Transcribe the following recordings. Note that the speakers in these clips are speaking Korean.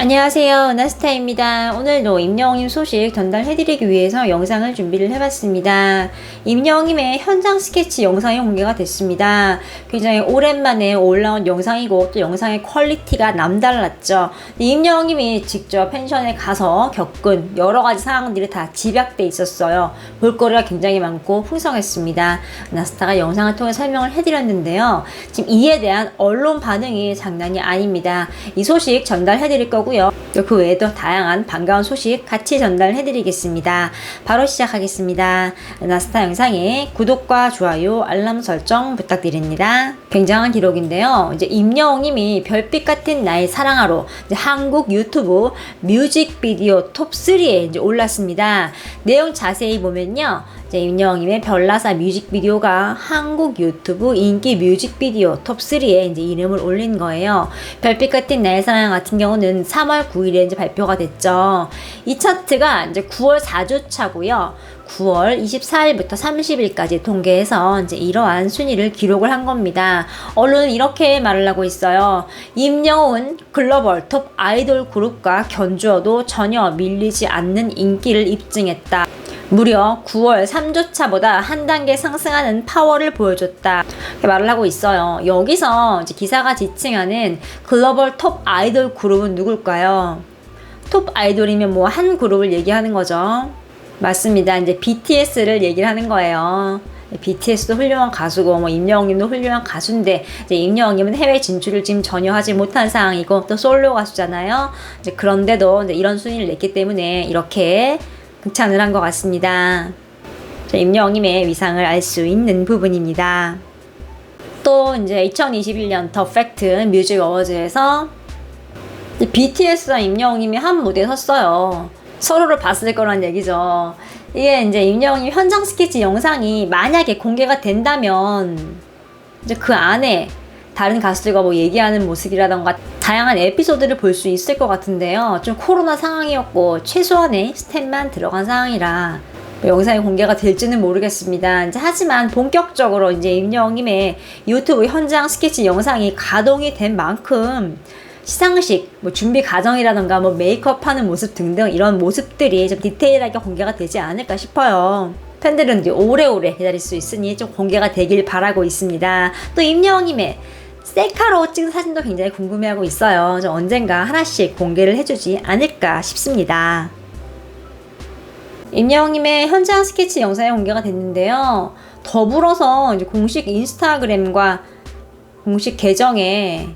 안녕하세요, 은하스타입니다. 오늘도 임영웅님 소식 전달해드리기 위해서 영상을 준비를 해봤습니다. 임영웅님의 현장 스케치 영상이 공개가 됐습니다. 굉장히 오랜만에 올라온 영상이고 또 영상의 퀄리티가 남달랐죠. 임영웅님이 직접 펜션에 가서 겪은 여러가지 상황들이 다 집약돼 있었어요. 볼거리가 굉장히 많고 풍성했습니다. 은하스타가 영상을 통해 설명을 해드렸는데요. 지금 이에 대한 언론 반응이 장난이 아닙니다. 이 소식 전달해드릴 거고요. 그 외에도 다양한 반가운 소식 같이 전달해드리겠습니다. 바로 시작하겠습니다. 은하스타 영상에 구독과 좋아요, 알람 설정 부탁드립니다. 굉장한 기록인데요. 이제 임영웅님이 별빛 같은 나의 사랑하로 이제 한국 유튜브 뮤직비디오 톱3에 이제 올랐습니다. 내용 자세히 보면요. 이제 임영웅님의 별나사 뮤직비디오가 한국 유튜브 인기 뮤직비디오 톱3에 이제 이름을 올린 거예요. 별빛 같은 나의 사랑 같은 경우는 3월 9일에 이제 발표가 됐죠. 이 차트가 이제 9월 4주차고요. 9월 24일부터 30일까지 통계해서 이제 이러한 순위를 기록을 한 겁니다. 언론은 이렇게 말을 하고 있어요. 임영웅은 글로벌 톱 아이돌 그룹과 견주어도 전혀 밀리지 않는 인기를 입증했다. 무려 9월 3주차보다 한 단계 상승하는 파워를 보여줬다. 이렇게 말을 하고 있어요. 여기서 이제 기사가 지칭하는 글로벌 톱 아이돌 그룹은 누굴까요? 톱 아이돌이면 뭐 한 그룹을 얘기하는 거죠. 맞습니다. 이제 BTS를 얘기를 하는 거예요. BTS도 훌륭한 가수고 뭐 임영웅님도 훌륭한 가수인데 이제 임영웅님은 해외 진출을 지금 전혀 하지 못한 상황이고 또 솔로 가수잖아요. 이제 그런데도 이제 이런 순위를 냈기 때문에 이렇게 극찬을 한 것 같습니다. 임영웅님의 위상을 알 수 있는 부분입니다. 또 이제 2021년 더 팩트 뮤직 어워즈에서 BTS와 임영웅님이 한 무대에 섰어요. 서로를 봤을 거란 얘기죠. 이게 이제 임영웅님 현장 스케치 영상이 만약에 공개가 된다면 이제 그 안에 다른 가수들과 뭐 얘기하는 모습이라던가 다양한 에피소드를 볼 수 있을 것 같은데요. 좀 코로나 상황이었고 최소한의 스텝만 들어간 상황이라 뭐 영상이 공개가 될지는 모르겠습니다. 이제 하지만 본격적으로 이제 임영웅님의 유튜브 현장 스케치 영상이 가동이 된 만큼 시상식, 뭐 준비 과정이라던가 뭐 메이크업하는 모습 등등 이런 모습들이 좀 디테일하게 공개가 되지 않을까 싶어요. 팬들은 이제 오래오래 기다릴 수 있으니 좀 공개가 되길 바라고 있습니다. 또 임영웅님의 셀카로 찍은 사진도 굉장히 궁금해하고 있어요. 좀 언젠가 하나씩 공개를 해주지 않을까 싶습니다. 임영웅님의 현장 스케치 영상이 공개가 됐는데요. 더불어서 이제 공식 인스타그램과 공식 계정에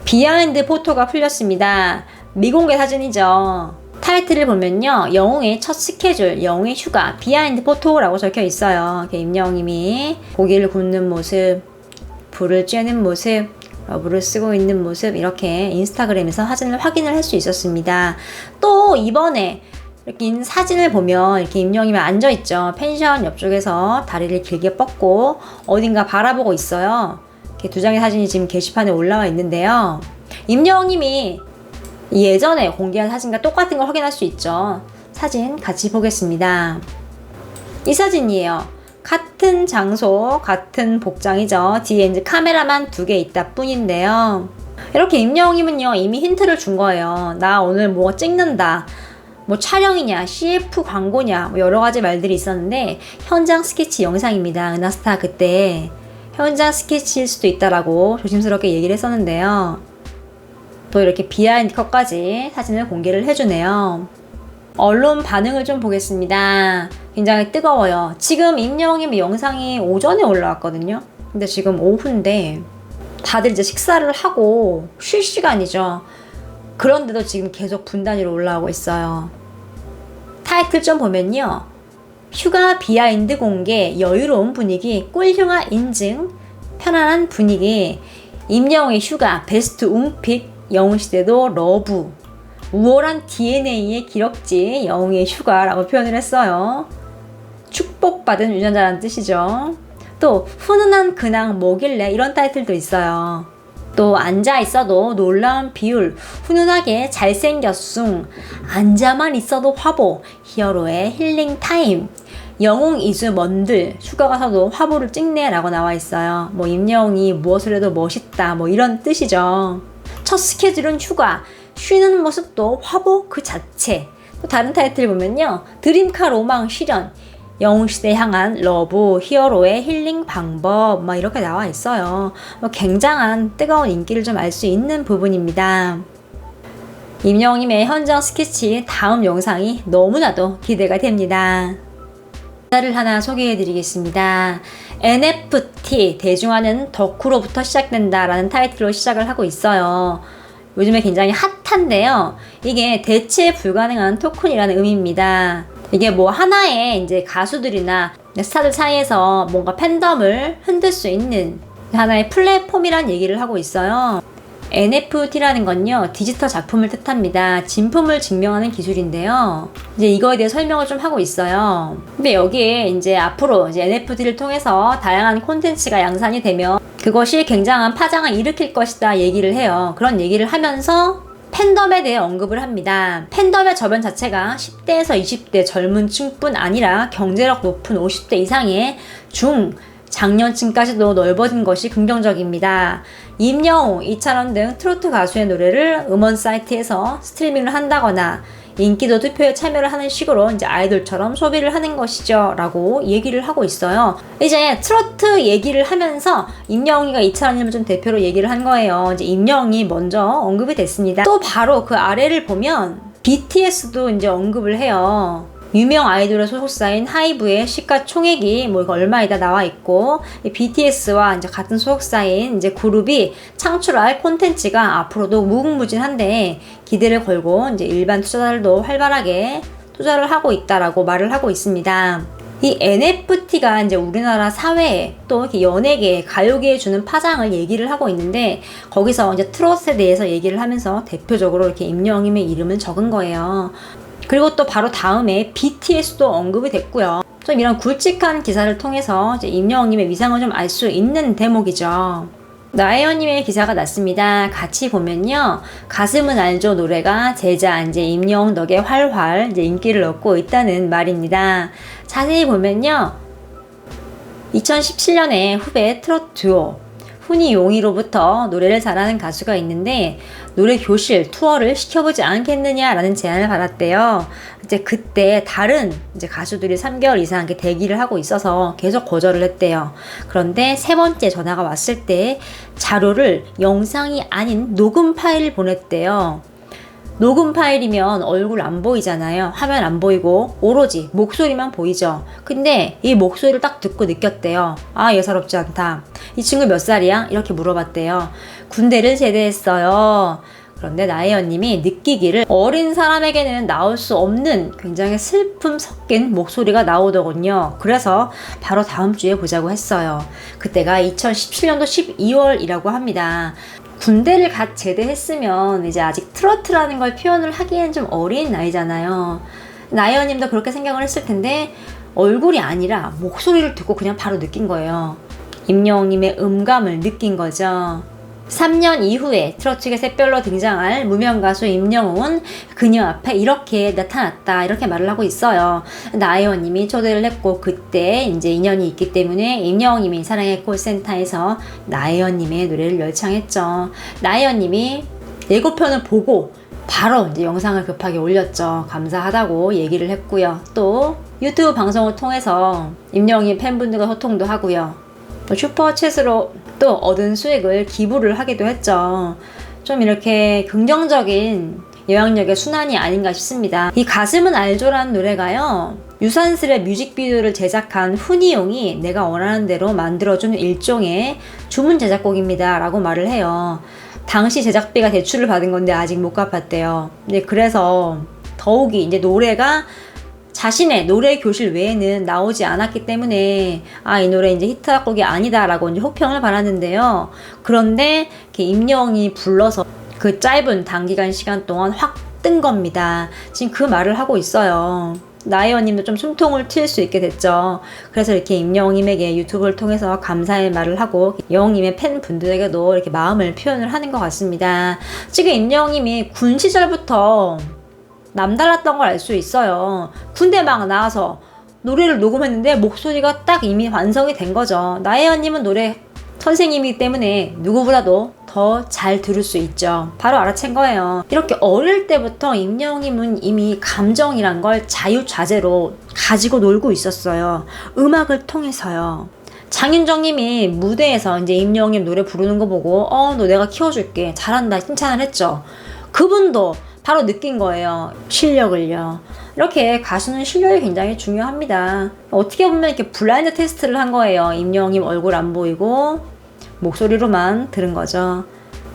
비하인드 포토가 풀렸습니다. 미공개 사진이죠. 타이틀을 보면요. 영웅의 첫 스케줄, 영웅의 휴가, 비하인드 포토라고 적혀 있어요. 임영웅님이 고기를 굽는 모습, 불을 쬐는 모습, 러브를 쓰고 있는 모습 이렇게 인스타그램에서 사진을 확인을 할 수 있었습니다. 또 이번에 이렇게 사진을 보면 이렇게 임영웅님이 앉아있죠. 펜션 옆쪽에서 다리를 길게 뻗고 어딘가 바라보고 있어요. 이렇게 두 장의 사진이 지금 게시판에 올라와 있는데요. 임영웅님이 예전에 공개한 사진과 똑같은 걸 확인할 수 있죠. 사진 같이 보겠습니다. 이 사진이에요. 같은 장소, 같은 복장이죠. 뒤에 이제 카메라만 2개 있다 뿐인데요. 이렇게 임영웅님은요, 이미 힌트를 준 거예요. 나 오늘 뭐 찍는다. 뭐 촬영이냐, CF 광고냐, 뭐 여러 가지 말들이 있었는데, 현장 스케치 영상입니다. 은하스타 그때 현장 스케치일 수도 있다라고 조심스럽게 얘기를 했었는데요. 또 이렇게 비하인드 컷까지 사진을 공개를 해주네요. 언론 반응을 좀 보겠습니다. 굉장히 뜨거워요. 지금 임영웅님의 영상이 오전에 올라왔거든요. 근데 지금 오후인데 다들 이제 식사를 하고 쉴 시간이죠. 그런데도 지금 계속 분단위로 올라오고 있어요. 타이틀 좀 보면요. 휴가 비하인드 공개, 여유로운 분위기, 꿀휴가 인증, 편안한 분위기, 임영웅의 휴가, 베스트 웅픽, 영웅시대도 러브, 우월한 DNA의 기럭지, 영웅의 휴가라고 표현을 했어요. 축복받은 유전자라는 뜻이죠. 또 훈훈한 근황 뭐길래 이런 타이틀도 있어요. 또 앉아있어도 놀라운 비율, 훈훈하게 잘생겼숭, 앉아만 있어도 화보, 히어로의 힐링 타임, 영웅 이주 먼들, 휴가 가서도 화보를 찍네 라고 나와 있어요. 뭐 임영웅이 무엇을 해도 멋있다 뭐 이런 뜻이죠. 첫 스케줄은 휴가, 쉬는 모습도 화보 그 자체. 또 다른 타이틀 보면요, 드림카 로망 실현, 영웅시대 향한 러브, 히어로의 힐링 방법, 막 이렇게 나와 있어요. 굉장한 뜨거운 인기를 좀 알 수 있는 부분입니다. 임영웅님의 현장 스케치 다음 영상이 너무나도 기대가 됩니다. 기사를 하나 소개해 드리겠습니다. NFT, 대중화는 덕후로부터 시작된다 라는 타이틀로 시작을 하고 있어요. 요즘에 굉장히 핫한데요. 이게 대체 불가능한 토큰이라는 의미입니다. 이게 뭐 하나의 이제 가수들이나 스타들 사이에서 뭔가 팬덤을 흔들 수 있는 하나의 플랫폼이란 얘기를 하고 있어요. NFT라는 건요, 디지털 작품을 뜻합니다. 진품을 증명하는 기술인데요. 이제 이거에 대해 설명을 좀 하고 있어요. 근데 여기에 이제 앞으로 이제 NFT를 통해서 다양한 콘텐츠가 양산이 되면 그것이 굉장한 파장을 일으킬 것이다 얘기를 해요. 그런 얘기를 하면서 팬덤에 대해 언급을 합니다. 팬덤의 저변 자체가 10대에서 20대 젊은 층뿐 아니라 경제력 높은 50대 이상의 장년층까지도 넓어진 것이 긍정적입니다. 임영웅, 이찬원 등 트로트 가수의 노래를 음원 사이트에서 스트리밍을 한다거나 인기도 투표에 참여를 하는 식으로 이제 아이돌처럼 소비를 하는 것이죠 라고 얘기를 하고 있어요. 이제 트로트 얘기를 하면서 임영웅이가 이찬원님을 좀 대표로 얘기를 한 거예요. 이제 임영웅이 먼저 언급이 됐습니다. 또 바로 그 아래를 보면 BTS도 이제 언급을 해요. 유명 아이돌의 소속사인 하이브의 시가총액이 뭐 이거 얼마이다 나와 있고, BTS와 이제 같은 소속사인 이제 그룹이 창출할 콘텐츠가 앞으로도 무궁무진한데 기대를 걸고 이제 일반 투자자들도 활발하게 투자를 하고 있다라고 말을 하고 있습니다. 이 NFT가 이제 우리나라 사회에 또 이렇게 연예계, 가요계에 주는 파장을 얘기를 하고 있는데 거기서 이제 트롯에 대해서 얘기를 하면서 대표적으로 이렇게 임영웅의 이름을 적은 거예요. 그리고 또 바로 다음에 BTS도 언급이 됐고요. 좀 이런 굵직한 기사를 통해서 이제 임영웅님의 위상을 좀 알 수 있는 대목이죠. 나혜연님의 기사가 났습니다. 같이 보면요, 가슴은 알죠 노래가 제자 이제 임영웅 덕에 활활 이제 인기를 얻고 있다는 말입니다. 자세히 보면요, 2017년에 후배 트로트 듀오 훈이 용이로부터 노래를 잘하는 가수가 있는데 노래 교실 투어를 시켜보지 않겠느냐라는 제안을 받았대요. 이제 그때 다른 이제 가수들이 3개월 이상 대기를 하고 있어서 계속 거절을 했대요. 그런데 세 번째 전화가 왔을 때 자료를 영상이 아닌 녹음 파일을 보냈대요. 녹음 파일이면 얼굴 안 보이잖아요. 화면 안 보이고 오로지 목소리만 보이죠. 근데 이 목소리를 딱 듣고 느꼈대요. 아, 예사롭지 않다. 이 친구 몇 살이야? 이렇게 물어봤대요. 군대를 제대했어요. 그런데 나혜연님이 느끼기를 어린 사람에게는 나올 수 없는 굉장히 슬픔 섞인 목소리가 나오더군요. 그래서 바로 다음 주에 보자고 했어요. 그때가 2017년도 12월이라고 합니다. 군대를 갓 제대했으면 이제 아직 트로트라는 걸 표현을 하기엔 좀 어린 나이잖아요. 나혜연님도 그렇게 생각을 했을 텐데 얼굴이 아니라 목소리를 듣고 그냥 바로 느낀 거예요. 임영웅님의 음감을 느낀 거죠. 3년 이후에 트로트계 샛별로 등장할 무명 가수 임영웅은 그녀 앞에 이렇게 나타났다 이렇게 말을 하고 있어요. 나혜원님이 초대를 했고 그때 이제 인연이 있기 때문에 임영웅님이 사랑의 콜센터에서 나혜원님의 노래를 열창했죠. 나혜원님이 예고편을 보고 바로 이제 영상을 급하게 올렸죠. 감사하다고 얘기를 했고요. 또 유튜브 방송을 통해서 임영웅님 팬분들과 소통도 하고요. 또 슈퍼챗으로 또 얻은 수익을 기부를 하기도 했죠. 좀 이렇게 긍정적인 영향력의 순환이 아닌가 싶습니다. 이 가슴은 알죠라는 노래가요, 유산슬의 뮤직비디오를 제작한 훈이용이 내가 원하는 대로 만들어준 일종의 주문 제작곡입니다 라고 말을 해요. 당시 제작비가 대출을 받은 건데 아직 못 갚았대요. 네, 그래서 더욱이 이제 노래가 자신의 노래 교실 외에는 나오지 않았기 때문에 이 노래 이제 히트곡이 아니다라고 이제 혹평을 받았는데요. 그런데 임영웅이 불러서 그 짧은 단기간 시간 동안 확 뜬 겁니다. 지금 그 말을 하고 있어요. 나혜원님도 좀 숨통을 틔울 수 있게 됐죠. 그래서 이렇게 임영웅님에게 유튜브를 통해서 감사의 말을 하고 영웅님의 팬분들에게도 이렇게 마음을 표현을 하는 것 같습니다. 지금 임영웅님이 군 시절부터 남달랐던 걸 알 수 있어요. 군대 막 나와서 노래를 녹음했는데 목소리가 딱 이미 완성이 된 거죠. 나혜연님은 노래 선생님이기 때문에 누구보다도 더 잘 들을 수 있죠. 바로 알아챈 거예요. 이렇게 어릴 때부터 임영웅은 이미 감정이란 걸 자유자재로 가지고 놀고 있었어요. 음악을 통해서요. 장윤정님이 무대에서 이제 임영웅 노래 부르는 거 보고 너 내가 키워줄게, 잘한다, 칭찬을 했죠. 그분도 바로 느낀 거예요. 실력을요. 이렇게 가수는 실력이 굉장히 중요합니다. 어떻게 보면 이렇게 블라인드 테스트를 한 거예요. 임영웅 얼굴 안 보이고 목소리로만 들은 거죠.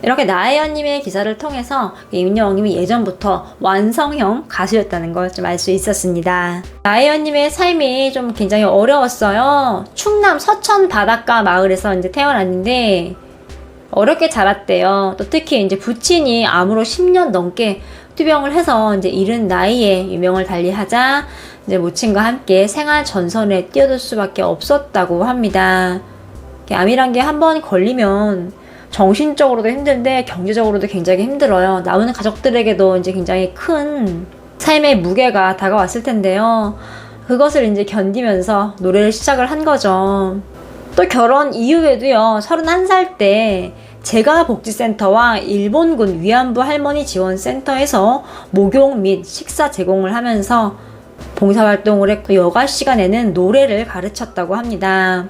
이렇게 나혜연님의 기사를 통해서 임영웅이 예전부터 완성형 가수였다는 걸 좀 알 수 있었습니다. 나혜연님의 삶이 좀 굉장히 어려웠어요. 충남 서천 바닷가 마을에서 이제 태어났는데 어렵게 자랐대요. 또 특히 이제 부친이 암으로 10년 넘게 투병을 해서 이제 이른 나이에 유명을 달리하자 이제 모친과 함께 생활 전선에 뛰어들 수밖에 없었다고 합니다. 암이란 게 한 번 걸리면 정신적으로도 힘든데 경제적으로도 굉장히 힘들어요. 남은 가족들에게도 이제 굉장히 큰 삶의 무게가 다가왔을 텐데요. 그것을 이제 견디면서 노래를 시작을 한 거죠. 또 결혼 이후에도요, 31살 때 재가복지센터와 일본군 위안부 할머니 지원센터에서 목욕 및 식사 제공을 하면서 봉사활동을 했고, 여가 시간에는 노래를 가르쳤다고 합니다.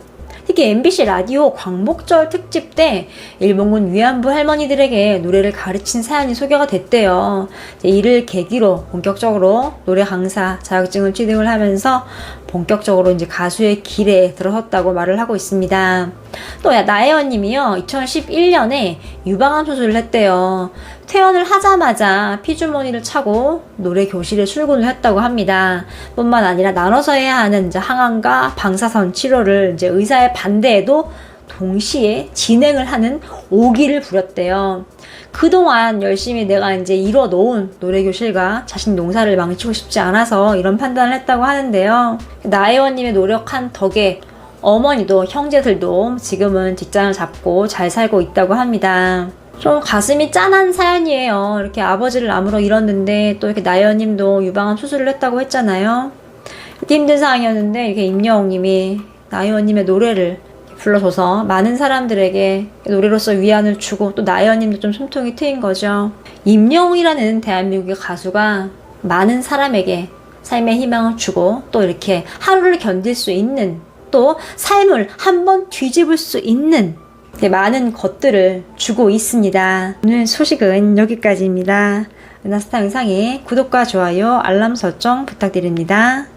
특히 MBC 라디오 광복절 특집 때 일본군 위안부 할머니들에게 노래를 가르친 사연이 소개가 됐대요. 이를 계기로 본격적으로 노래 강사 자격증을 취득을 하면서 본격적으로 이제 가수의 길에 들어섰다고 말을 하고 있습니다. 또 나혜연님이요, 2011년에 유방암 수술을 했대요. 퇴원을 하자마자 피주머니를 차고 노래 교실에 출근을 했다고 합니다. 뿐만 아니라 나눠서 해야 하는 이제 항암과 방사선 치료를 이제 의사의 반대에도 동시에 진행을 하는 오기를 부렸대요. 그동안 열심히 내가 이제 이뤄놓은 노래교실과 자신 농사를 망치고 싶지 않아서 이런 판단을 했다고 하는데요. 나혜원님의 노력한 덕에 어머니도 형제들도 지금은 직장을 잡고 잘 살고 있다고 합니다. 좀 가슴이 짠한 사연이에요. 이렇게 아버지를 암으로 잃었는데 또 이렇게 나혜원님도 유방암 수술을 했다고 했잖아요. 이렇게 힘든 상황이었는데 이렇게 임영웅님이 나혜원님의 노래를 불러줘서 많은 사람들에게 노래로서 위안을 주고 또 나혜원님도 좀 숨통이 트인 거죠. 임영웅이라는 대한민국의 가수가 많은 사람에게 삶의 희망을 주고 또 이렇게 하루를 견딜 수 있는, 또 삶을 한번 뒤집을 수 있는 많은 것들을 주고 있습니다. 오늘 소식은 여기까지입니다. 은하스타 영상에 구독과 좋아요, 알람 설정 부탁드립니다.